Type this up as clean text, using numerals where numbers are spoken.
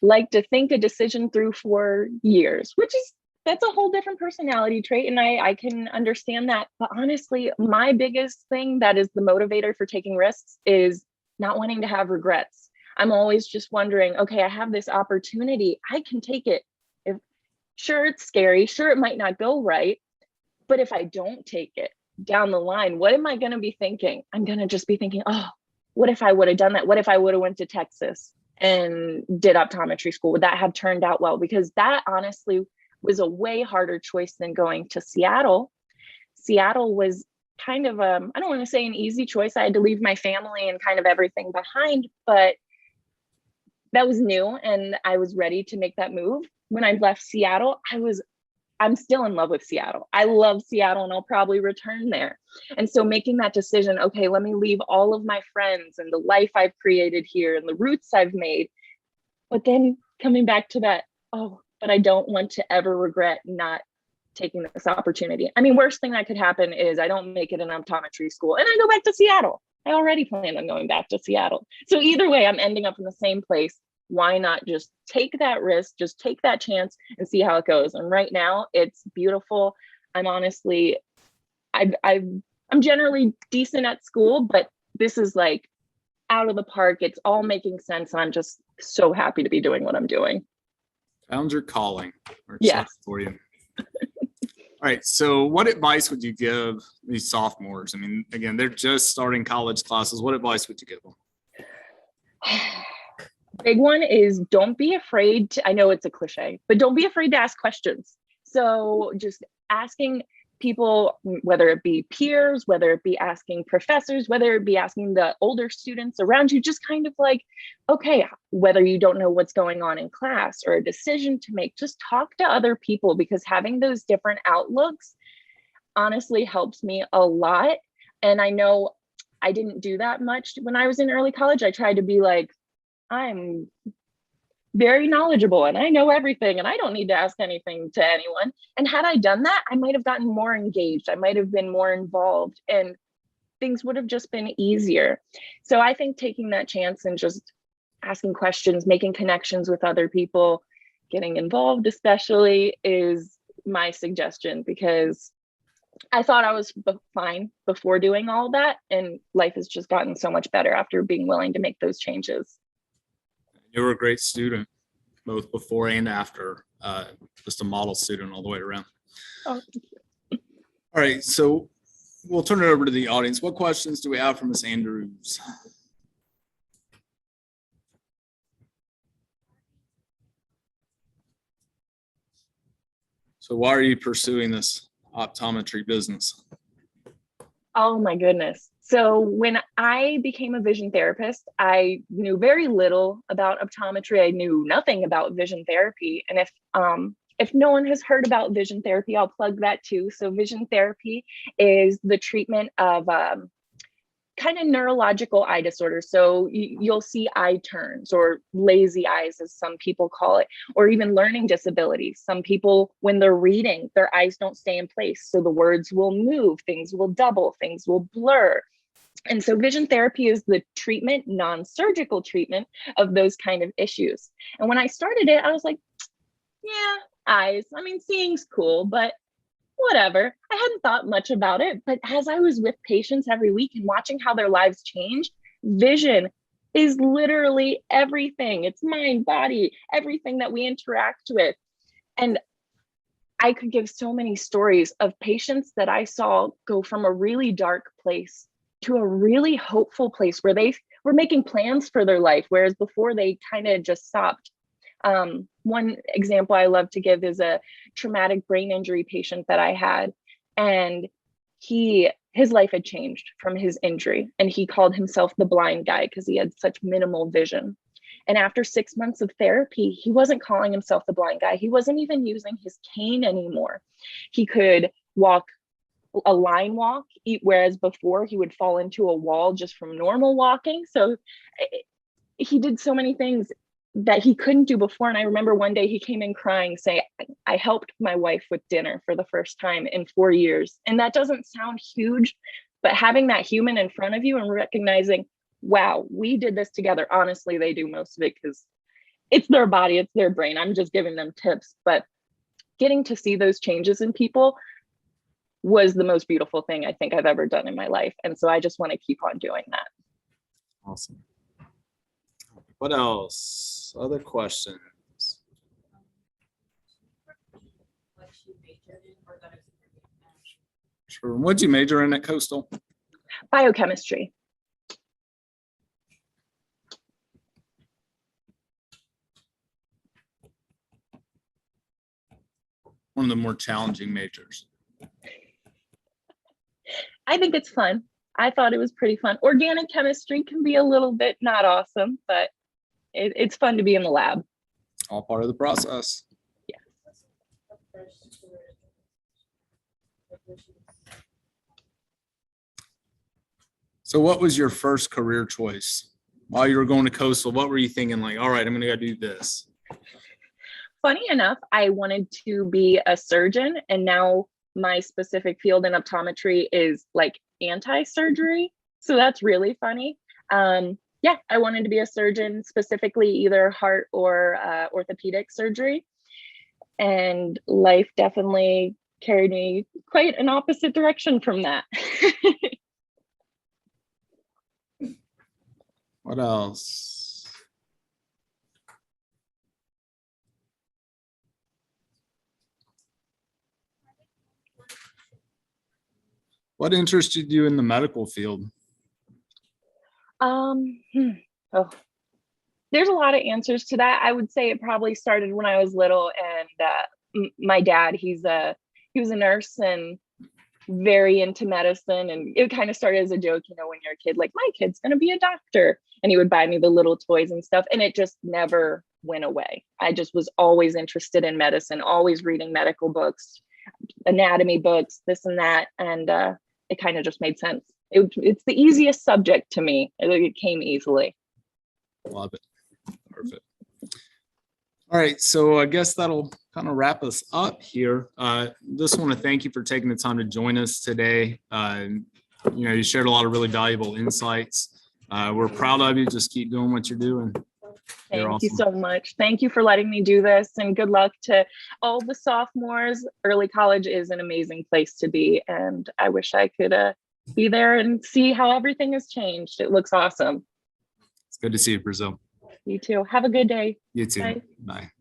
like to think a decision through for years, that's a whole different personality trait. And I can understand that. But honestly, my biggest thing that is the motivator for taking risks is not wanting to have regrets. I'm always just wondering, okay, I have this opportunity. I can take it. If sure, it's scary. Sure, it might not go right. But if I don't take it down the line, what am I going to be thinking? I'm going to just be thinking, oh, what if I would have done that? What if I would have went to Texas and did optometry school? Would that have turned out well? Because that honestly was a way harder choice than going to Seattle. Seattle was kind of, I don't want to say an easy choice. I had to leave my family and kind of everything behind, but that was new and I was ready to make that move. When I left Seattle, I'm still in love with Seattle. I love Seattle and I'll probably return there. And so making that decision, okay, let me leave all of my friends and the life I've created here and the roots I've made. But then coming back to that, oh, but I don't want to ever regret not taking this opportunity. I mean, worst thing that could happen is I don't make it in optometry school and I go back to Seattle. I already planned on going back to Seattle. So either way, I'm ending up in the same place. Why not just take that risk, just take that chance and see how it goes? And right now it's beautiful. I'm honestly, I'm generally decent at school, but this is like out of the park. It's all making sense. And I'm just so happy to be doing what I'm doing. Found your calling. We're Yeah. excited for you. All right. So what advice would you give these sophomores? I mean, again, they're just starting college classes. What advice would you give them? Big one is don't be afraid to, I know it's a cliche, but don't be afraid to ask questions. So just asking people, whether it be peers, whether it be asking professors, whether it be asking the older students around you, just kind of like, okay, whether you don't know what's going on in class or a decision to make, just talk to other people, because having those different outlooks honestly helps me a lot. And I know I didn't do that much when I was in early college. I tried to be like, I'm very knowledgeable and I know everything and I don't need to ask anything to anyone. And had I done that, I might have gotten more engaged. I might have been more involved and things would have just been easier. So I think taking that chance and just asking questions, making connections with other people, getting involved especially is my suggestion, because I thought I was fine before doing all that. And life has just gotten so much better after being willing to make those changes. You were a great student, both before and after, just a model student all the way around. Oh, thank you. All right, so we'll turn it over to the audience. What questions do we have from Ms. Andrews? So why are you pursuing this optometry business? Oh my goodness. So when I became a vision therapist, I knew very little about optometry. I knew nothing about vision therapy. And if no one has heard about vision therapy, I'll plug that too. So vision therapy is the treatment of kind of neurological eye disorders. So you'll see eye turns or lazy eyes, as some people call it, or even learning disabilities. Some people, when they're reading, their eyes don't stay in place. So the words will move, things will double, things will blur. And so vision therapy is the treatment, non-surgical treatment of those kind of issues. And when I started it, I was like, yeah, eyes. I mean, seeing's cool, but whatever. I hadn't thought much about it. But as I was with patients every week and watching how their lives change, vision is literally everything. It's mind, body, everything that we interact with. And I could give so many stories of patients that I saw go from a really dark place to a really hopeful place where they were making plans for their life, whereas before they kind of just stopped. One example I love to give is a traumatic brain injury patient that I had, and his life had changed from his injury, and he called himself the blind guy because he had such minimal vision. And after 6 months of therapy, he wasn't calling himself the blind guy. He wasn't even using his cane anymore. He could walk a line walk, whereas before he would fall into a wall just from normal walking. So he did so many things that he couldn't do before. And I remember one day he came in crying, saying, I helped my wife with dinner for the first time in 4 years. And that doesn't sound huge, but having that human in front of you and recognizing, wow, we did this together. Honestly, they do most of it because it's their body, it's their brain. I'm just giving them tips, but getting to see those changes in people was the most beautiful thing I think I've ever done in my life. And so I just want to keep on doing that. Awesome. What else? Other questions? Sure. What'd you major in at Coastal? Biochemistry. One of the more challenging majors. I think it's fun. I thought it was pretty fun. Organic chemistry can be a little bit not awesome, but it's fun to be in the lab. All part of the process. Yeah. So what was your first career choice? While you were going to Coastal, what were you thinking, like, all right, I'm going to go do this? Funny enough, I wanted to be a surgeon, and now my specific field in optometry is like anti-surgery. So that's really funny. Yeah, I wanted to be a surgeon, specifically either heart or orthopedic surgery. And life definitely carried me quite an opposite direction from that. What else? What interested you in the medical field? Oh, there's a lot of answers to that. I would say it probably started when I was little, and my dad, he was a nurse and very into medicine, and it kind of started as a joke, when you're a kid, like, my kid's gonna be a doctor, and he would buy me the little toys and stuff, and it just never went away. I just was always interested in medicine, always reading medical books, anatomy books, this and that, and it kind of just made sense. It's the easiest subject to me. It came easily. Love it. Perfect. All right, so I guess that'll kind of wrap us up here. Just want to thank you for taking the time to join us today. You shared a lot of really valuable insights. We're proud of you. Just keep doing what you're doing. Thank you so much. Thank you for letting me do this, and good luck to all the sophomores. Early college is an amazing place to be, and I wish I could be there and see how everything has changed. It looks awesome. It's good to see you, Brazil. You too. Have a good day. You too. Bye. Bye.